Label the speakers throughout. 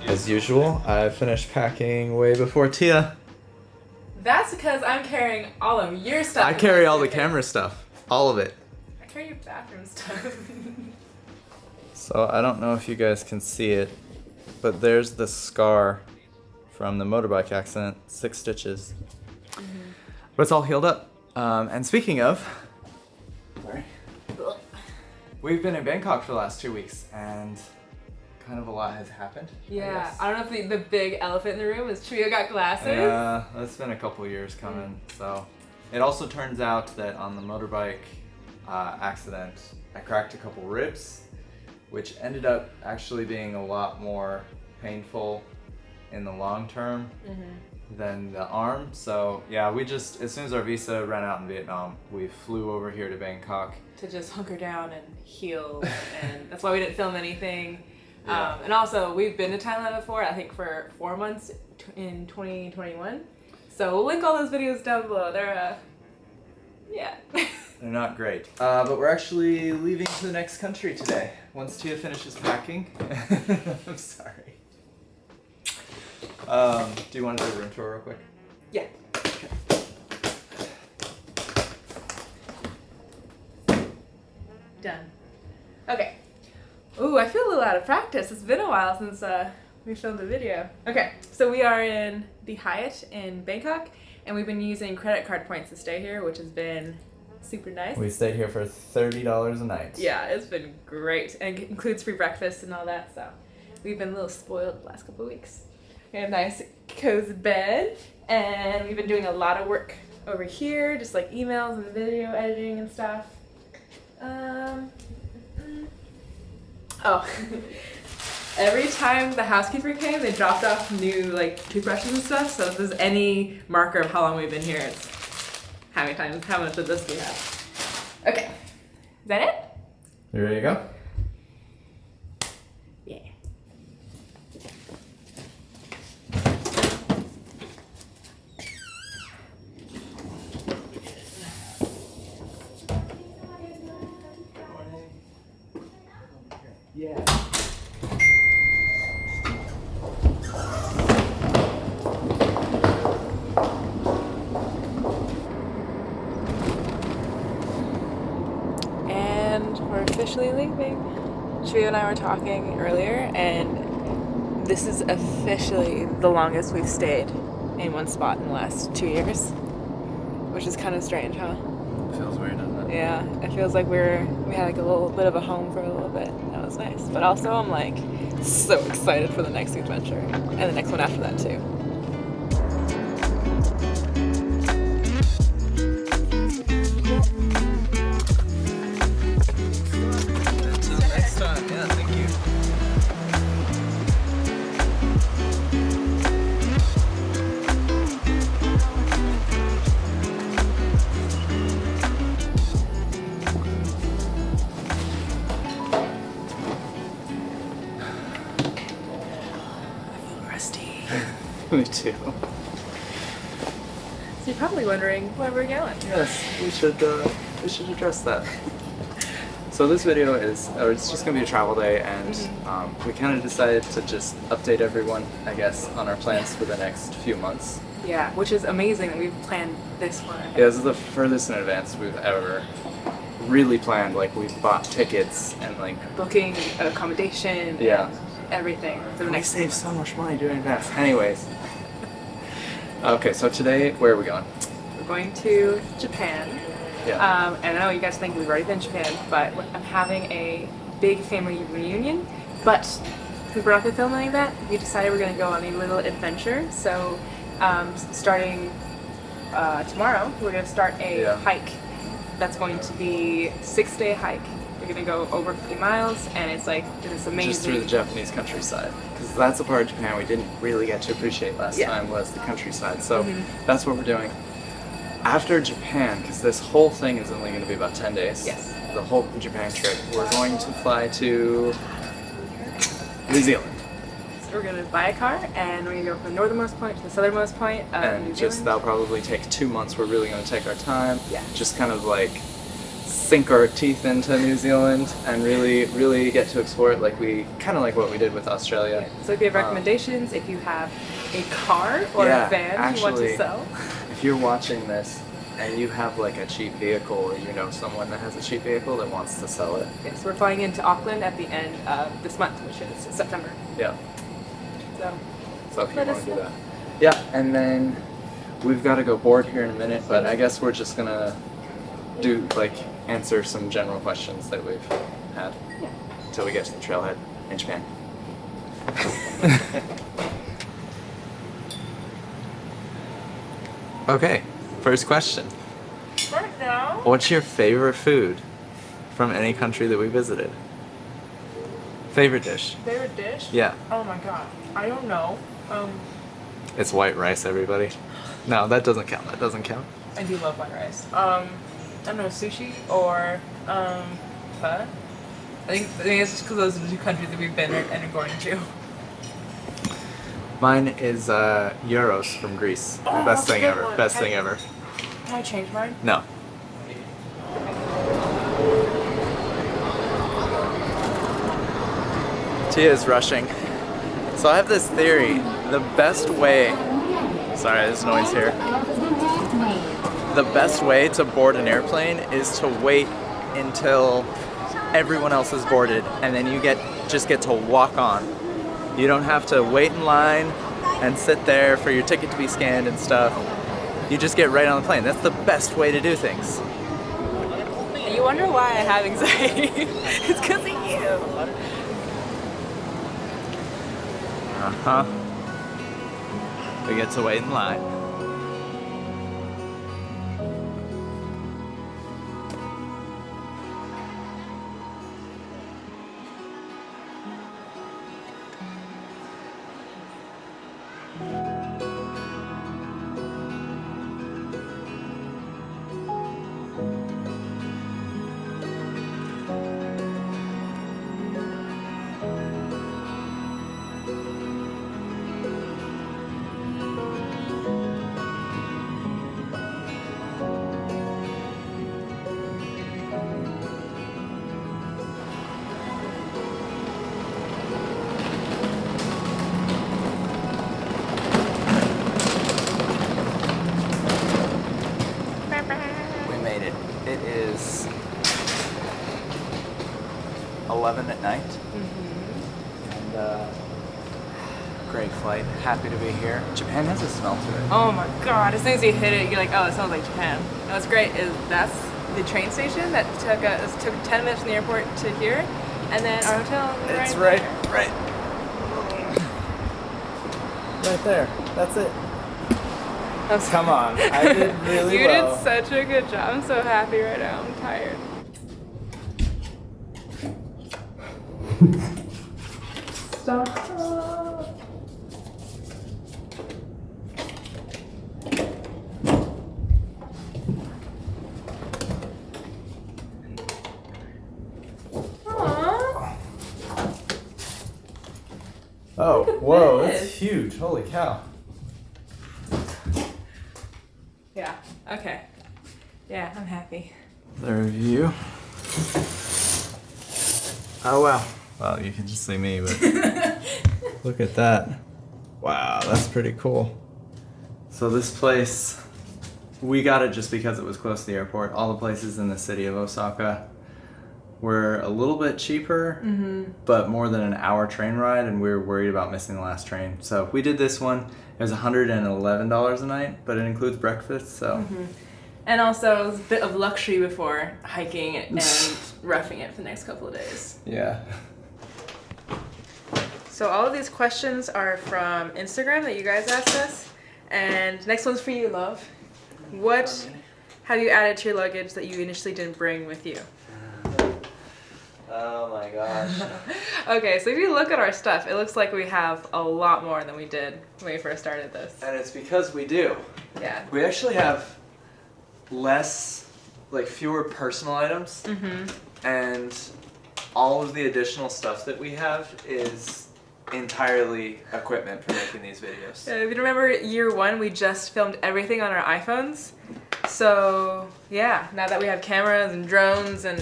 Speaker 1: As usual, I finished packing way before Tia.
Speaker 2: That's because I'm carrying all of your stuff.
Speaker 1: I carry all the camera stuff. All of it.
Speaker 2: I carry your bathroom stuff.
Speaker 1: So I don't know if you guys can see it, but there's the scar from the motorbike accident, 6 stitches. Mm-hmm. But it's all healed up. And speaking of, sorry, we've been in Bangkok for the last 2 weeks, and kind of a lot has happened.
Speaker 2: Yeah, I don't know if the big elephant in the room is Cheveyo got glasses.
Speaker 1: Yeah, that's been a couple years coming. So it also turns out that on the motorbike accident, I cracked a couple ribs, which ended up actually being a lot more painful in the long term than the arm. So yeah, we just, as soon as our visa ran out in Vietnam, we flew over here to Bangkok.
Speaker 2: To just hunker down and heal, and that's why we didn't film anything.
Speaker 1: Yeah.
Speaker 2: And also, we've been to Thailand before, I think for 4 months in 2021. So we'll link all those videos down below. They're, yeah.
Speaker 1: They're not great. But we're actually leaving to the next country today, once Tia finishes packing. I'm sorry. Do you want to do a room tour real quick?
Speaker 2: Yeah.
Speaker 1: Okay.
Speaker 2: Done. Okay. Ooh, I feel a little out of practice. It's been a while since we filmed a video. Okay, so we are in the Hyatt in Bangkok, and we've been using credit card points to stay here, which has been super nice.
Speaker 1: We stayed here for $30 a night.
Speaker 2: Yeah, it's been great, and it includes free breakfast and all that, so we've been a little spoiled the last couple of weeks. We have a nice cozy bed, and we've been doing a lot of work over here, just like emails and video editing and stuff. Oh, every time the housekeeper came, they dropped off new like toothbrushes and stuff. So if there's any marker of how long we've been here, it's how much of this we have. Okay, is that it?
Speaker 1: You ready to go?
Speaker 2: Yeah.
Speaker 1: Yeah.
Speaker 2: And we're officially leaving. Cheveyo and I were talking earlier, and this is officially the longest we've stayed in one spot in the last 2 years, which is kind of strange, huh?
Speaker 1: Feels weird, doesn't it?
Speaker 2: Yeah, it feels like we had like a little bit of a home for a little bit. That was nice. But also I'm like so excited for the next adventure and the next one after that too.
Speaker 1: Until next time, yeah, thank you. Me too.
Speaker 2: So you're probably wondering where we're going.
Speaker 1: Yes, we should address that. So this video is, or it's just gonna be a travel day, and we kind of decided to just update everyone, I guess, on our plans for the next few months.
Speaker 2: Yeah, which is amazing that we've planned this one.
Speaker 1: Yeah, this is the furthest in advance we've ever really planned. Like, we've bought tickets and like
Speaker 2: Booking, accommodation,
Speaker 1: yeah,
Speaker 2: everything for the
Speaker 1: we
Speaker 2: next.
Speaker 1: save so much money doing that. Anyways, okay, so today, where are we going?
Speaker 2: We're going to Japan.
Speaker 1: Yeah.
Speaker 2: And I know you guys think we've already been to Japan, but I'm having a big family reunion. But since we're not going to film any of that, we decided we're going to go on a little adventure. So starting tomorrow, we're going to start a hike. That's going to be a 6-day hike. We're going to go over 50 miles, and it's like this amazing.
Speaker 1: Just through the Japanese countryside, because that's a part of Japan we didn't really get to appreciate last time, was the countryside. So that's what we're doing. After Japan, because this whole thing is only going to be about 10 days.
Speaker 2: Yes.
Speaker 1: The whole Japan trip, we're going to fly to New Zealand.
Speaker 2: So we're going to buy a car, and we're going to go from the northernmost point to the southernmost point of New
Speaker 1: And
Speaker 2: Zealand.
Speaker 1: just, that'll probably take 2 months. We're really going to take our time.
Speaker 2: Yeah.
Speaker 1: Just kind of like sink our teeth into New Zealand and really get to explore it kind of like what we did with Australia.
Speaker 2: So if you have recommendations, if you have a car or a van you want to sell.
Speaker 1: If you're watching this and you have like a cheap vehicle, or you know someone that has a cheap vehicle that wants to sell it.
Speaker 2: Yes, we're flying into Auckland at the end of this month, which is September.
Speaker 1: Yeah. So if you
Speaker 2: let
Speaker 1: want
Speaker 2: us
Speaker 1: to do
Speaker 2: know.
Speaker 1: that. Yeah, and then we've got to go board here in a minute, but I guess we're just gonna answer some general questions that we've had until we get to the trailhead in Japan. Okay, first question.
Speaker 2: Right now.
Speaker 1: What's your favorite food from any country that we visited? Favorite dish?
Speaker 2: Favorite dish?
Speaker 1: Yeah.
Speaker 2: Oh my god. I don't know.
Speaker 1: It's white rice, everybody. No, that doesn't count. That doesn't count.
Speaker 2: I do love white rice. I don't know, sushi or pho. I think it's just because those are the two countries that we've been and are going to.
Speaker 1: Mine is gyros from Greece.
Speaker 2: Oh,
Speaker 1: Best
Speaker 2: that's a
Speaker 1: thing
Speaker 2: good
Speaker 1: ever.
Speaker 2: one.
Speaker 1: Best thing ever.
Speaker 2: Can I change mine?
Speaker 1: No. Tia is rushing. So I have this theory. The best way... Sorry, there's noise here. The best way to board an airplane is to wait until everyone else is boarded, and then you just get to walk on. You don't have to wait in line and sit there for your ticket to be scanned and stuff. You just get right on the plane. That's the best way to do things.
Speaker 2: You wonder why I have anxiety. It's because of you.
Speaker 1: Uh-huh. We get to wait in line. It is 11 at night. And great flight. Happy to be here. Japan has a smell to it.
Speaker 2: Oh my god, as soon as you hit it, you're like, oh, it smells like Japan. And what's great is that's the train station that took 10 minutes from the airport to here, and then our hotel is
Speaker 1: It's
Speaker 2: right
Speaker 1: right there. That's it.
Speaker 2: there.
Speaker 1: Come on, I did really well.
Speaker 2: You did such a good job. I'm so happy right now. I'm tired. Stop.
Speaker 1: Oh, whoa, that's huge. Holy cow.
Speaker 2: Yeah, okay. Yeah, I'm happy.
Speaker 1: The review. Oh, wow. Well, you can just see me, but look at that. Wow, that's pretty cool. So this place, we got it just because it was close to the airport. All the places in the city of Osaka were a little bit cheaper, but more than an hour train ride, and we were worried about missing the last train. So we did this one. It was $111 a night, but it includes breakfast, so.
Speaker 2: And also, it was a bit of luxury before hiking and roughing it for the next couple of days.
Speaker 1: Yeah.
Speaker 2: So all of these questions are from Instagram that you guys asked us. And next one's for you, love. What have you added to your luggage that you initially didn't bring with you?
Speaker 1: Oh my gosh.
Speaker 2: Okay, so if you look at our stuff, it looks like we have a lot more than we did when we first started this.
Speaker 1: And it's because we do.
Speaker 2: Yeah.
Speaker 1: We actually have fewer personal items, and all of the additional stuff that we have is entirely equipment for making these videos.
Speaker 2: If you remember year one, we just filmed everything on our iPhones. So yeah, now that we have cameras and drones and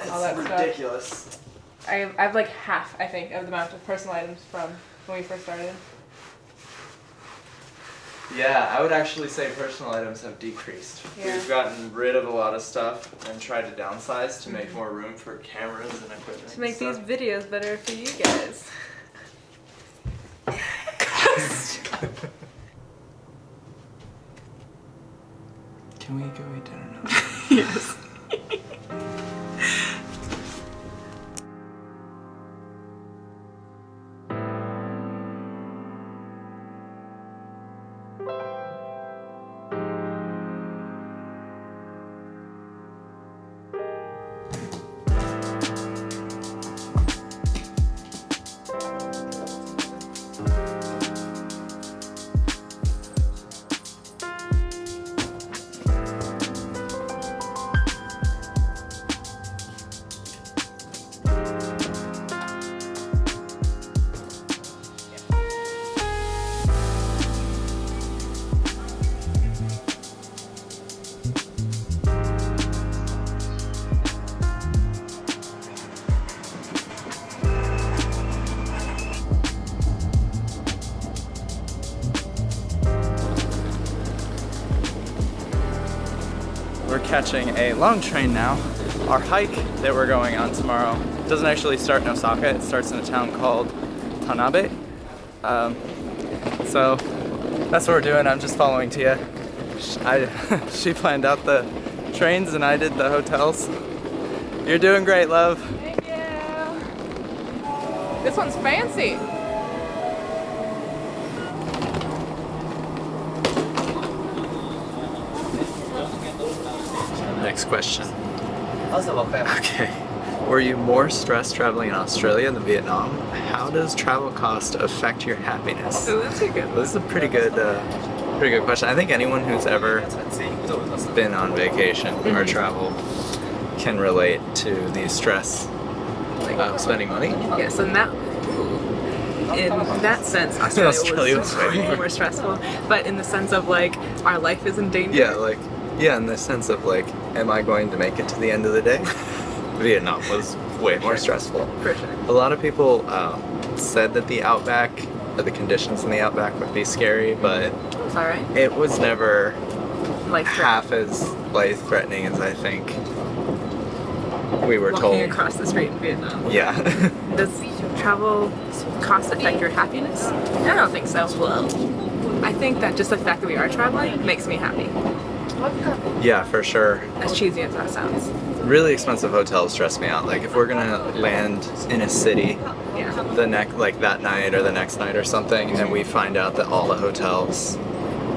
Speaker 2: all that stuff,
Speaker 1: ridiculous.
Speaker 2: I have like half, I think, of the amount of personal items from when we first started.
Speaker 1: Yeah, I would actually say personal items have decreased.
Speaker 2: Yeah.
Speaker 1: We've gotten rid of a lot of stuff and tried to downsize to make more room for cameras and equipment.
Speaker 2: To make these
Speaker 1: and
Speaker 2: videos better for you guys.
Speaker 1: Can we go eat dinner now?
Speaker 2: Yes.
Speaker 1: We're catching a long train now. Our hike that we're going on tomorrow doesn't actually start in Osaka. It starts in a town called Tanabe. So that's what we're doing. I'm just following Tia. She planned out the trains and I did the hotels. You're doing great, love.
Speaker 2: Thank you. This one's fancy.
Speaker 1: Next question. Okay. Were you more stressed traveling in Australia than Vietnam? How does travel cost affect your happiness?
Speaker 2: Ooh, that's a good one.
Speaker 1: This is a pretty good question. I think anyone who's ever been on vacation or travel can relate to the stress of spending money.
Speaker 2: Yes, and in that sense, Australia was way more stressful. But in the sense of like, our life is in danger.
Speaker 1: Yeah, in the sense of like, am I going to make it to the end of the day? Vietnam was way more stressful.
Speaker 2: For sure.
Speaker 1: A lot of people said that the outback, or the conditions in the outback would be scary, but
Speaker 2: It was alright.
Speaker 1: it was never
Speaker 2: Life
Speaker 1: half as life-threatening as I think we were
Speaker 2: walking
Speaker 1: told.
Speaker 2: across the street in Vietnam.
Speaker 1: Yeah.
Speaker 2: Does travel cost affect your happiness? I don't think so. I think that just the fact that we are traveling makes me happy.
Speaker 1: Yeah, for sure.
Speaker 2: As cheesy as that sounds.
Speaker 1: Really expensive hotels stress me out. Like if we're gonna land in a city
Speaker 2: Yeah.
Speaker 1: that night or the next night or something, and we find out that all the hotels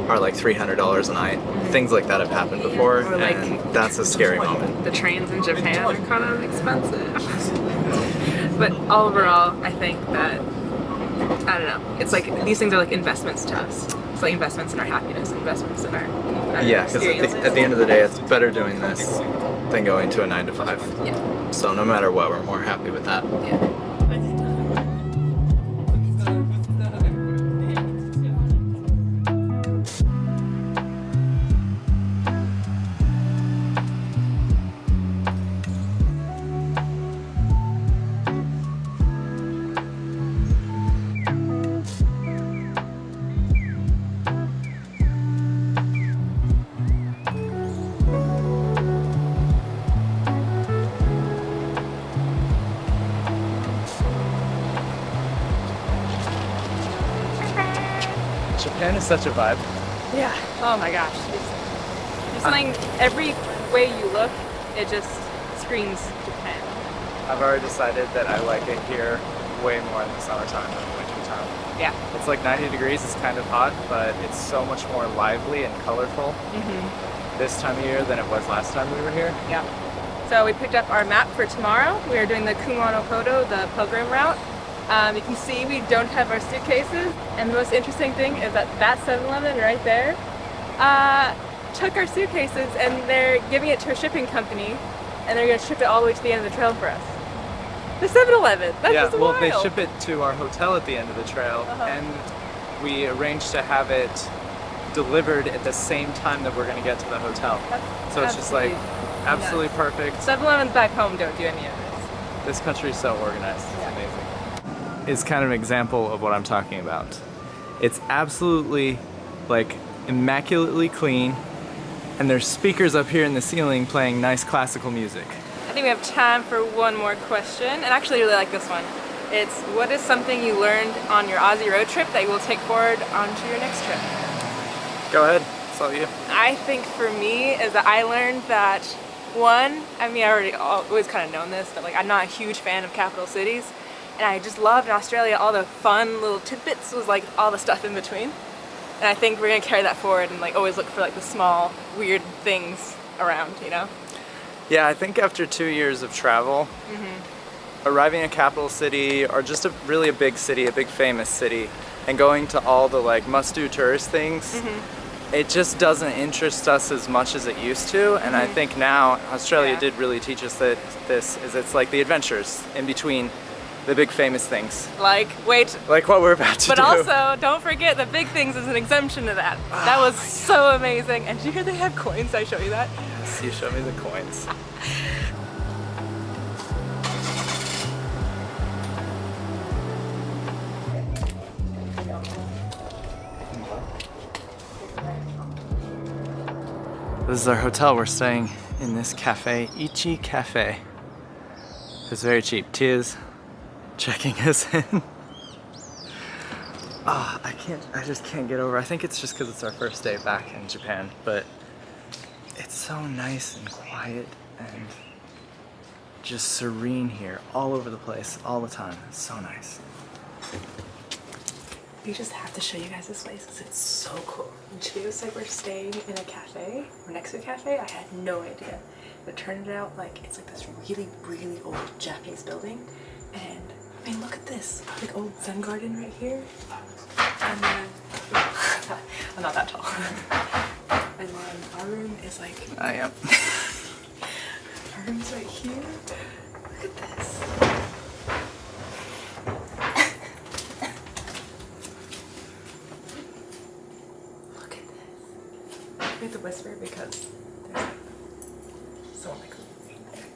Speaker 1: are like $300 a night. Things like that have happened before,
Speaker 2: Or like-
Speaker 1: and that's a scary moment.
Speaker 2: The trains in Japan are kind of expensive. But overall, I think that, I don't know, it's like these things are like investments to us. It's like investments in our happiness, investments in our
Speaker 1: Yeah, because at the end of the day, it's better doing this than going to a 9 to 5.
Speaker 2: Yeah.
Speaker 1: So no matter what, we're more happy with that.
Speaker 2: Yeah.
Speaker 1: Japan is such a vibe.
Speaker 2: Yeah. Oh my gosh. It's something, every way you look, it just screams Japan.
Speaker 1: I've already decided that I like it here way more in the summertime than the wintertime.
Speaker 2: Yeah.
Speaker 1: It's like 90 degrees, it's kind of hot, but it's so much more lively and colorful this time of year than it was last time we were here.
Speaker 2: Yeah. So we picked up our map for tomorrow. We are doing the Kumano Kodo, the pilgrim route. You can see we don't have our suitcases, and the most interesting thing is that 7-Eleven right there took our suitcases and they're giving it to a shipping company, and they're going to ship it all the way to the end of the trail for us. The 7-Eleven, that's
Speaker 1: Yeah,
Speaker 2: just
Speaker 1: well,
Speaker 2: wild.
Speaker 1: they ship it to our hotel at the end of the trail, and we arranged to have it
Speaker 3: delivered at the same time that we're gonna get to the hotel. So it's just like absolutely perfect.
Speaker 2: 7-Elevens back home don't do any of this.
Speaker 3: This country is so organized. It's amazing. It's kind of an example of what I'm talking about. It's absolutely like immaculately clean, and there's speakers up here in the ceiling playing nice classical music.
Speaker 2: I think we have time for one more question, and I actually really like this one. It's, what is something you learned on your Aussie road trip that you will take forward onto your next trip?
Speaker 3: Go ahead, it's all you.
Speaker 2: I think for me is that I learned that one, I mean I already always kind of known this, but like I'm not a huge fan of capital cities, and I just loved in Australia all the fun little tidbits was like all the stuff in between. And I think we're gonna carry that forward and like always look for like the small weird things around, you know?
Speaker 3: Yeah, I think after 2 years of travel, arriving in a capital city or just really a big city, a big famous city, and going to all the like must-do tourist things, it just doesn't interest us as much as it used to. And I think now Australia did really teach us that it's like the adventures in between the big famous things.
Speaker 2: Like, wait.
Speaker 3: Like what we're about to do.
Speaker 2: But also, don't forget the big things is an exemption to that. That was so amazing. And did you hear they have coins? I show you that?
Speaker 3: Yes, you show me the coins. This is our hotel. We're staying in this cafe, Ichi Cafe. It's very cheap. Tia's checking us in. I just can't get over. I think it's just because it's our first day back in Japan, but it's so nice and quiet and just serene here, all over the place, all the time. It's so nice.
Speaker 2: We just have to show you guys this place because it's so cool. When Cheveyo said we're staying in a cafe, or next to a cafe, I had no idea. But it turned out like it's like this really, really old Japanese building. And I mean, look at this, like old Zen garden right here. And then, I'm not that tall. And then our room is like,
Speaker 3: I am.
Speaker 2: our room's right here. Look at this. Look at this. We have to whisper because there's like someone like right there.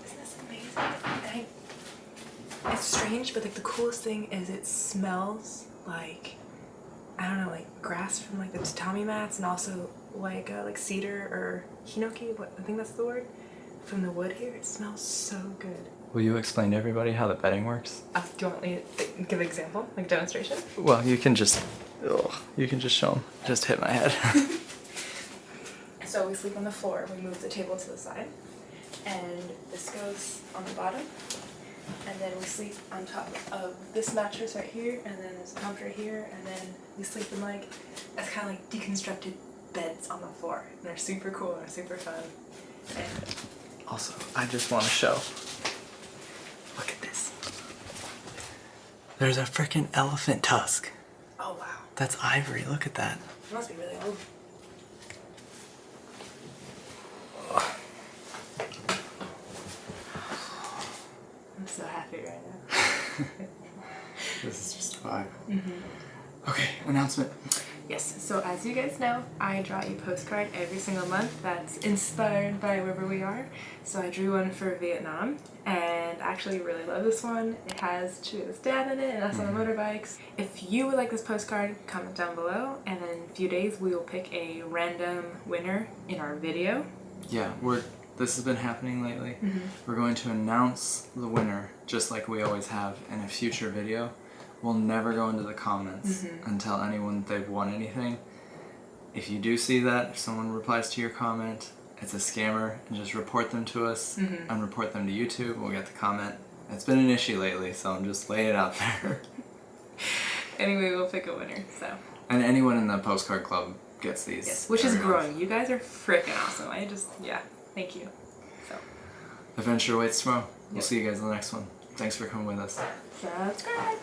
Speaker 2: Isn't this amazing? It's strange, but like the coolest thing is it smells like, I don't know, like grass from like the tatami mats, and also like cedar or hinoki, I think that's the word, from the wood here. It smells so good.
Speaker 3: Will you explain to everybody how the bedding works?
Speaker 2: Do you want me to give an example, like demonstration?
Speaker 3: Well, you can just show them. Just hit my head.
Speaker 2: So we sleep on the floor. We move the table to the side, and this goes on the bottom. And then we sleep on top of this mattress right here, and then there's a comforter here, and then we sleep in like, it's kind of like deconstructed beds on the floor. And they're super cool and super fun. And
Speaker 3: Also, I just want to show. Look at this. There's a freaking elephant tusk.
Speaker 2: oh wow,
Speaker 3: That's ivory. Look at that.
Speaker 2: it must be really old. I'm so happy right now.
Speaker 3: This is just a vibe. Okay, announcement.
Speaker 2: Yes, so as you guys know, I draw a postcard every single month that's inspired by wherever we are. So I drew one for Vietnam, and I actually really love this one. It has Cheveyo's dad in it and us on the motorbikes. If you would like this postcard, comment down below, and in a few days we will pick a random winner in our video.
Speaker 3: Yeah, this has been happening lately. We're going to announce the winner, just like we always have, in a future video. We'll never go into the comments and tell anyone that they've won anything. If you do see that, if someone replies to your comment, it's a scammer, and just report them to us and report them to YouTube. We'll get the comment. It's been an issue lately, so I'm just laying it out there.
Speaker 2: Anyway, we'll pick a winner, so.
Speaker 3: And anyone in the postcard club gets these.
Speaker 2: Yes, which is growing. You guys are freaking awesome. Thank you. So.
Speaker 3: Adventure awaits tomorrow. We'll see you guys in the next one. Thanks for coming with us.
Speaker 2: Subscribe.